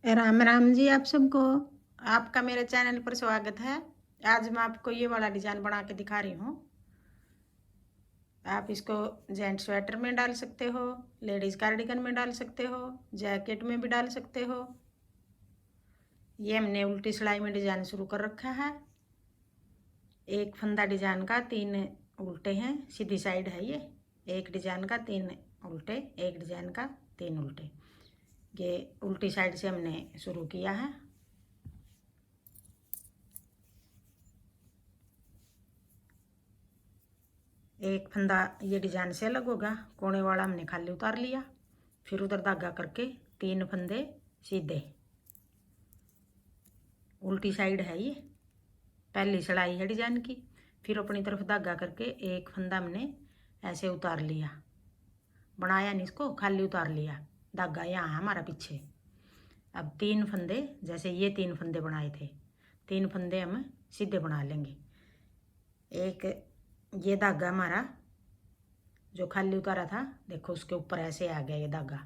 राम राम जी आप सबको। आपका मेरे चैनल पर स्वागत है। आज मैं आपको ये वाला डिजाइन बना के दिखा रही हूँ। आप इसको जेंट स्वेटर में डाल सकते हो, लेडीज कार्डिगन में डाल सकते हो, जैकेट में भी डाल सकते हो। ये हमने उल्टी सिलाई में डिजाइन शुरू कर रखा है। एक फंदा डिजाइन का 3 उल्टे हैं, सीधी साइड है ये। एक डिजाइन का 3 उल्टे, एक डिजाइन का 3 उल्टे। ये उल्टी साइड से हमने शुरू किया है। एक फंदा ये डिजाइन से अलग होगा, कोने वाला हमने खाली उतार लिया। फिर उधर धागा करके 3 फंदे सीधे, उल्टी साइड है ये, पहली सिलाई है डिजाइन की। फिर अपनी तरफ धागा करके एक फंदा हमने ऐसे उतार लिया, बनाया नहीं इसको, खाली उतार लिया। धागा यहाँ है हमारा पीछे। अब 3 फंदे, जैसे ये 3 फंदे बनाए थे, 3 फंदे हम सीधे बना लेंगे। एक ये धागा हमारा जो खाली उतारा था, देखो उसके ऊपर ऐसे आ गया ये धागा।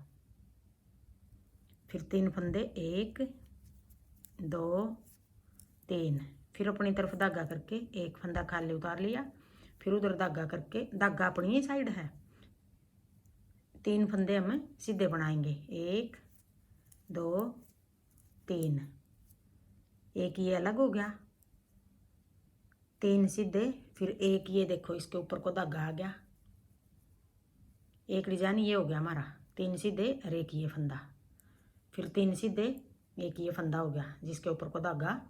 फिर 3 फंदे, 1 2 3। फिर अपनी तरफ धागा करके एक फंदा खाली उतार लिया। फिर उधर धागा करके, धागा अपनी ही साइड है, 3 फंदे हम सीधे बनाएंगे। 1 2 3। एक ये अलग हो गया, 3 सीधे। फिर एक ये देखो इसके ऊपर को धागा आ गया। एक डिजाइन ये हो गया हमारा, 3 सीधे और एक ये फंदा। फिर 3 सीधे, एक ये फंदा हो गया जिसके ऊपर को धागा।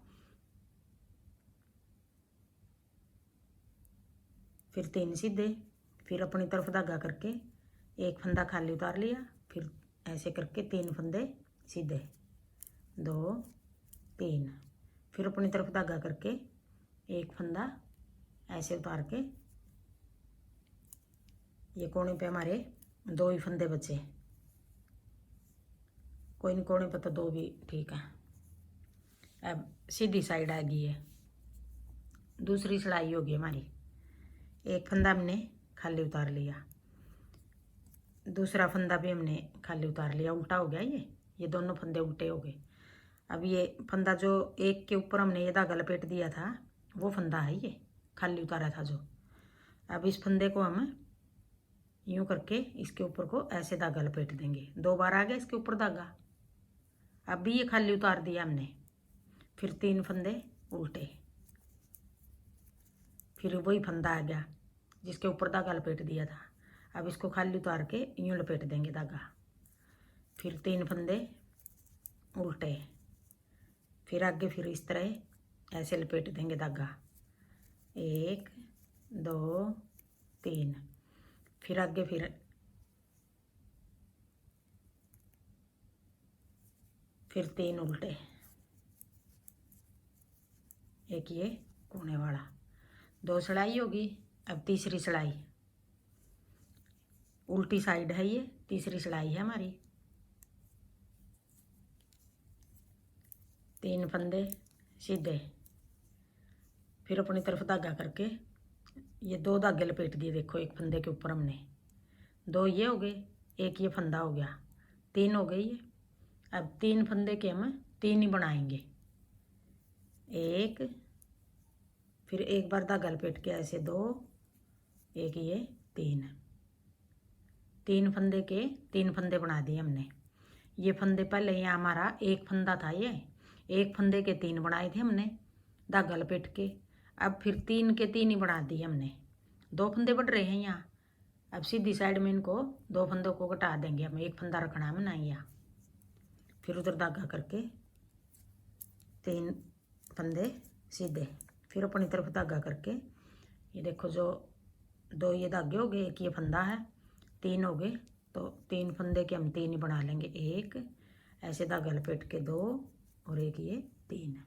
फिर 3 सीधे। फिर अपनी तरफ धागा करके एक फंदा खाली उतार लिया। फिर ऐसे करके 3 फंदे सीधे, 2 3। फिर अपनी तरफ धागा करके एक फंदा ऐसे उतार के, ये कोने पे हमारे 2 ही फंदे बचे। कोई नहीं, कोने पे तो 2 भी ठीक है। अब सीधी साइड आ गई है, दूसरी सिलाई होगी हमारी। एक फंदा हमने खाली उतार लिया, दूसरा फंदा भी हमने खाली उतार लिया। उल्टा हो गया ये दोनों फंदे उल्टे हो गए। अब ये फंदा जो एक के ऊपर हमने ये धागा लपेट दिया था, वो फंदा है ये खाली उतारा था जो। अब इस फंदे को हम यूं करके इसके ऊपर को ऐसे धागा लपेट देंगे। 2 बार आ गया इसके ऊपर धागा। अब भी ये खाली उतार दिया हमने। फिर 3 फंदे उल्टे। फिर वही फंदा आ गया जिसके ऊपर धागा लपेट दिया था। अब इसको खाली उतार के यूं लपेट देंगे धागा। फिर 3 फंदे उल्टे। फिर आगे फिर इस तरह ऐसे लपेट देंगे धागा। 1 2 3। फिर आगे फिर 3 उल्टे, एक ये कोने वाला। 2 सिलाई होगी। अब तीसरी सिलाई, उल्टी साइड है ये, तीसरी सिलाई है हमारी। 3 फंदे सीधे। फिर अपनी तरफ धागा करके ये 2 धागे लपेट दिए, देखो एक फंदे के ऊपर हमने। 2 ये हो गए, एक ये फंदा हो गया, 3 हो गई ये। अब 3 फंदे के हम 3 ही बनाएंगे। 1, फिर एक बार धागा लपेट के ऐसे 2, एक ये 3। 3 फंदे के 3 फंदे बना दिए हमने। ये फंदे पहले यहाँ हमारा एक फंदा था, ये एक फंदे के 3 बनाए थे हमने धागा लपेट के। अब फिर 3 के 3 ही बना दिए हमने। 2 फंदे बढ़ रहे हैं यहाँ। अब सीधी साइड में इनको 2 फंदों को घटा देंगे, हम एक फंदा रखना है ना यहाँ। फिर उधर धागा करके 3 फंदे सीधे। फिर अपनी तरफ धागा करके ये देखो जो 2 ये धागे हो गए, एक ये फंदा है, 3 हो गए। तो 3 फंदे के हम 3 ही बना लेंगे। एक ऐसे धागा लपेट के 2 और एक ये 3।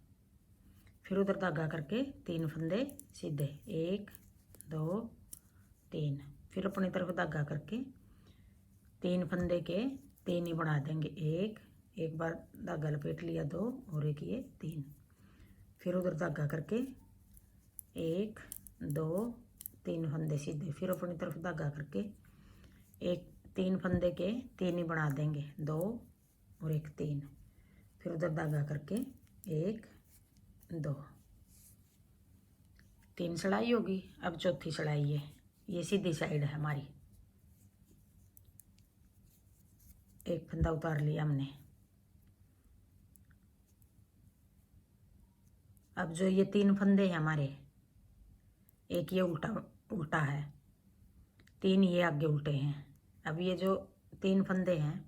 फिर उधर धागा करके 3 फंदे सीधे, 1 2 3। फिर अपनी तरफ धागा करके 3 फंदे के 3 ही बना देंगे। एक बार धागा लपेट लिया, 2 और एक ये 3। फिर उधर धागा करके 1 2 3 फंदे सीधे। फिर अपनी तरफ धागा करके 3 फंदे के 3 ही बना देंगे, 2 और एक 3। फिर उधर धागा करके 1 2 3 सिलाई होगी। अब चौथी सिलाई है, ये सीधी साइड है हमारी। एक फंदा उतार लिया हमने। अब जो ये 3 फंदे हैं हमारे, एक ये उल्टा उल्टा है, 3 ये आगे उल्टे हैं। अब ये जो 3 फंदे हैं,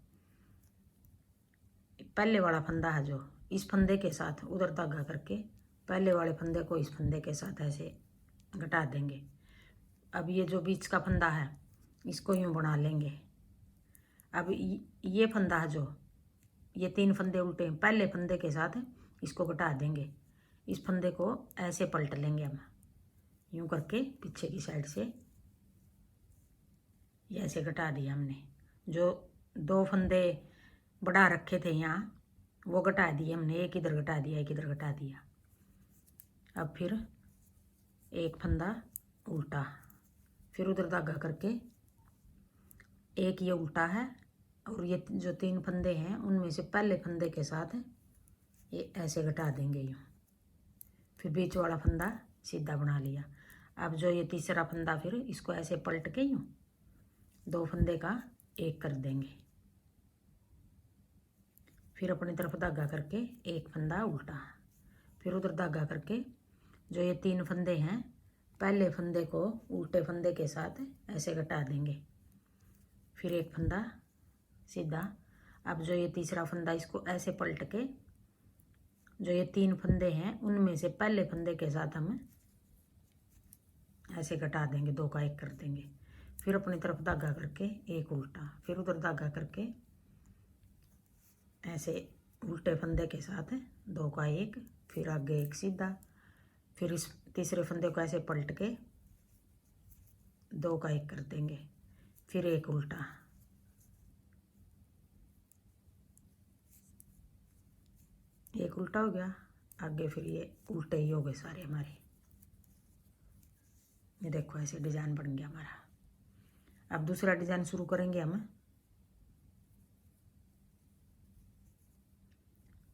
पहले वाला फंदा है जो, इस फंदे के साथ उधर धागा करके पहले वाले फंदे को इस फंदे के साथ ऐसे घटा देंगे। अब ये जो बीच का फंदा है इसको यूं बना लेंगे। अब ये फंदा है जो, ये 3 फंदे उल्टे हैं, पहले फंदे के साथ इसको घटा देंगे। इस फंदे को ऐसे पलट लेंगे हम, यूं करके पीछे की साइड से ये ऐसे घटा दिया हमने। जो 2 फंदे बढ़ा रखे थे यहाँ, वो घटा दिए हमने, एक इधर घटा दिया, एक इधर घटा दिया। अब फिर एक फंदा उल्टा, फिर उधर धागा करके एक ये उल्टा है, और ये जो 3 फंदे हैं उनमें से पहले फंदे के साथ ये ऐसे घटा देंगे यूँ। फिर बीच वाला फंदा सीधा बना लिया। अब जो ये तीसरा फंदा, फिर इसको ऐसे पलट के यूँ 2 फंदे का एक कर देंगे। फिर अपनी तरफ धागा करके एक फंदा उल्टा, फिर उधर धागा करके जो ये 3 फंदे हैं, पहले फंदे को उल्टे फंदे के साथ ऐसे घटा देंगे। फिर एक फंदा सीधा। अब जो ये तीसरा फंदा, इसको ऐसे पलट के जो ये 3 फंदे हैं उनमें से पहले फंदे के साथ हम ऐसे घटा देंगे, 2 का एक कर देंगे। फिर अपनी तरफ धागा करके एक उल्टा, फिर उधर धागा करके ऐसे उल्टे फंदे के साथ 2 का एक, फिर आगे एक सीधा, फिर इस तीसरे फंदे को ऐसे पलट के 2 का एक कर देंगे। फिर एक उल्टा, एक उल्टा हो गया। आगे फिर ये उल्टे ही हो गए सारे हमारे। ये देखो ऐसे डिजाइन बन गया हमारा। अब दूसरा डिजाइन शुरू करेंगे हम।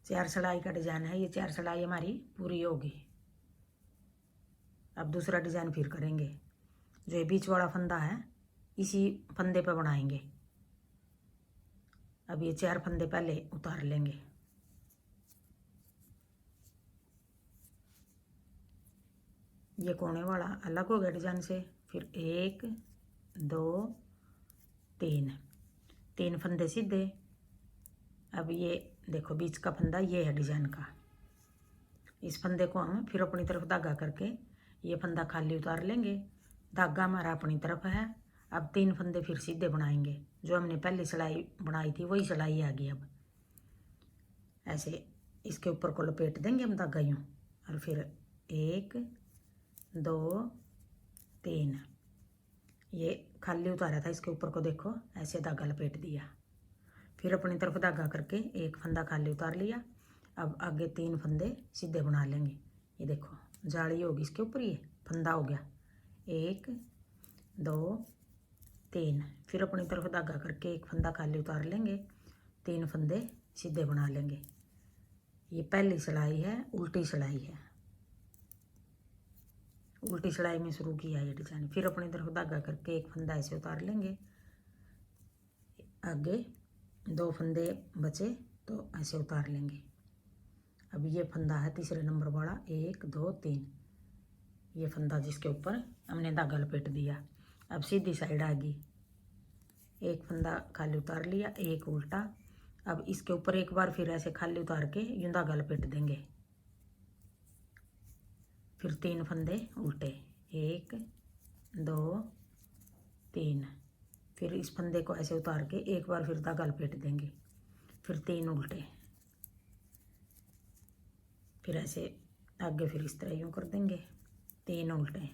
4 सिलाई का डिजाइन है ये, 4 सिलाई हमारी पूरी होगी। अब दूसरा डिजाइन फिर करेंगे। जो ये बीच वाला फंदा है इसी फंदे पे बनाएंगे। अब ये 4 फंदे पहले उतार लेंगे। ये कोने वाला अलग हो गया डिजाइन से। फिर 1 2 3 फंदे सीधे। अब ये देखो बीच का फंदा ये है डिजाइन का। इस फंदे को हम फिर अपनी तरफ धागा करके ये फंदा खाली उतार लेंगे। धागा हमारा अपनी तरफ है। अब 3 फंदे फिर सीधे बनाएंगे। जो हमने पहले सिलाई बनाई थी वही सिलाई आ गई। अब ऐसे इसके ऊपर को लपेट देंगे हम धागा यूँ, और फिर 1 2 3 ये खाली उतारा था, इसके ऊपर को देखो ऐसे धागा लपेट दिया। फिर अपनी तरफ धागा करके एक फंदा खाली उतार लिया। अब आगे 3 फंदे सीधे बना लेंगे। ये देखो जाली होगी इसके ऊपर, ये फंदा हो गया 1 2 3। फिर अपनी तरफ धागा करके एक फंदा खाली उतार लेंगे, 3 फंदे सीधे बना लेंगे। ये पहली सिलाई है, उल्टी सिलाई है। उल्टी सिलाई में शुरू किया ये डिजाइन। फिर अपनी तरफ धागा करके एक फंदा ऐसे उतार लेंगे। आगे 2 फंदे बचे तो ऐसे उतार लेंगे। अब ये फंदा है तीसरे नंबर वाला 1 2 3। ये फंदा जिसके ऊपर हमने धागा लपेट दिया। अब सीधी साइड आ गई। एक फंदा खाली उतार लिया, एक उल्टा। अब इसके ऊपर एक बार फिर ऐसे खाली उतार के यूं धागा लपेट देंगे। फिर 3 फंदे उल्टे, 1 2 3। फिर इस फंदे को ऐसे उतार के एक बार फिर धागा लपेट देंगे। फिर 3 उल्टे, फिर ऐसे आगे फिर इस तरह यूं कर देंगे, 3 उल्टे।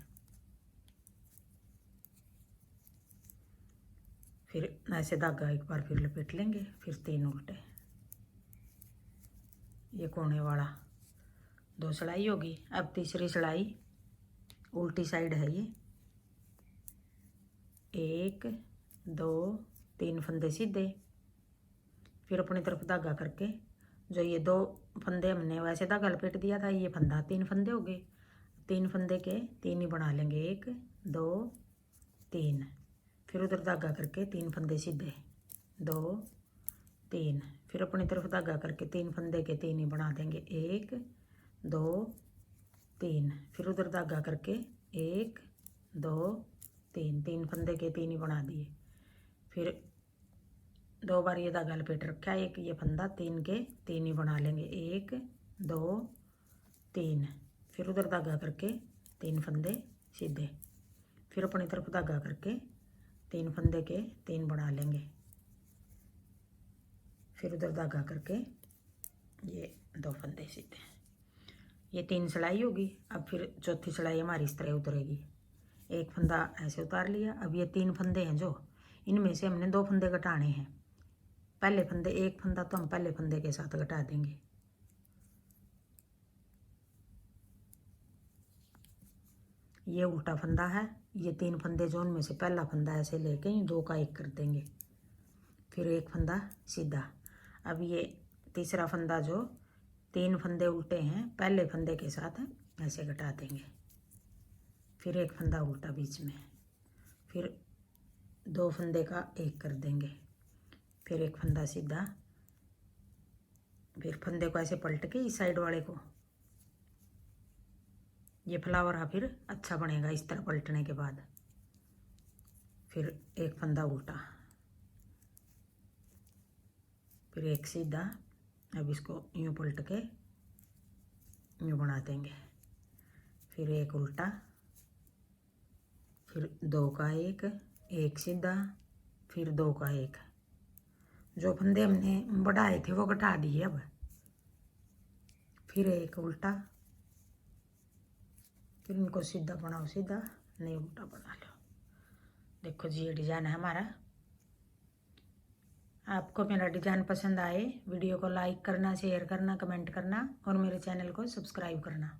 फिर ऐसे धागा एक बार फिर लपेट लेंगे, फिर 3 उल्टे। ये कोने वाला 2 सिलाई होगी। अब तीसरी सिलाई उल्टी साइड है ये। 1 2 3 फंदे सीधे। फिर अपनी तरफ धागा करके जो ये 2 फंदे हमने वैसे धागा लपेट दिया था, ये फंदा 3 फंदे हो गए। 3 फंदे के 3 ही बना लेंगे, 1 2 3। फिर उधर धागा करके 3 फंदे सीधे, 2 3। फिर अपनी तरफ धागा करके 3 फंदे के 3 ही बना देंगे, 1 2 3। फिर उधर धागा करके 1 2 3, 3 फंदे के 3 ही बना दिए। फिर 2 बार ये धागा लपेट रखा है, एक ये फंदा 3 के 3 ही बना लेंगे, 1 2 3। फिर उधर धागा करके 3 फंदे सीधे। फिर अपनी तरफ धागा करके 3 फंदे के 3 बना लेंगे। फिर उधर धागा करके ये 2 फंदे सीधे। ये 3 सिलाई होगी। अब फिर चौथी सिलाई हमारी इस तरह उतरेगी। एक फंदा ऐसे उतार लिया। अब ये 3 फंदे हैं जो, इनमें से हमने 2 फंदे घटाने हैं। पहले फंदे, एक फंदा तो हम पहले फंदे के साथ घटा देंगे। ये उल्टा फंदा है। ये 3 फंदे जो, उनमें से पहला फंदा ऐसे लेके 2 का 1 कर देंगे। फिर एक फंदा सीधा। अब ये तीसरा फंदा जो, 3 फंदे उल्टे हैं, पहले फंदे के साथ ऐसे घटा देंगे। फिर एक फंदा उल्टा बीच में। फिर 2 फंदे का 1 कर देंगे। फिर एक फंदा सीधा। फिर फंदे को ऐसे पलट के इस साइड वाले को, ये फ्लावर है, फिर अच्छा बनेगा इस तरह पलटने के बाद। फिर एक फंदा उल्टा, फिर एक सीधा। अब इसको यूँ पलट के यूँ बना देंगे। फिर एक उल्टा, फिर 2 का 1, एक सीधा, फिर 2 का 1। जो फंदे हमने बढ़ाए थे वो घटा दिए। अब फिर एक उल्टा, फिर इनको सीधा बनाओ, सीधा नहीं उल्टा बना लो। देखो जी, ये डिज़ाइन है हमारा। आपको मेरा डिज़ाइन पसंद आए, वीडियो को लाइक करना, शेयर करना, कमेंट करना और मेरे चैनल को सब्सक्राइब करना।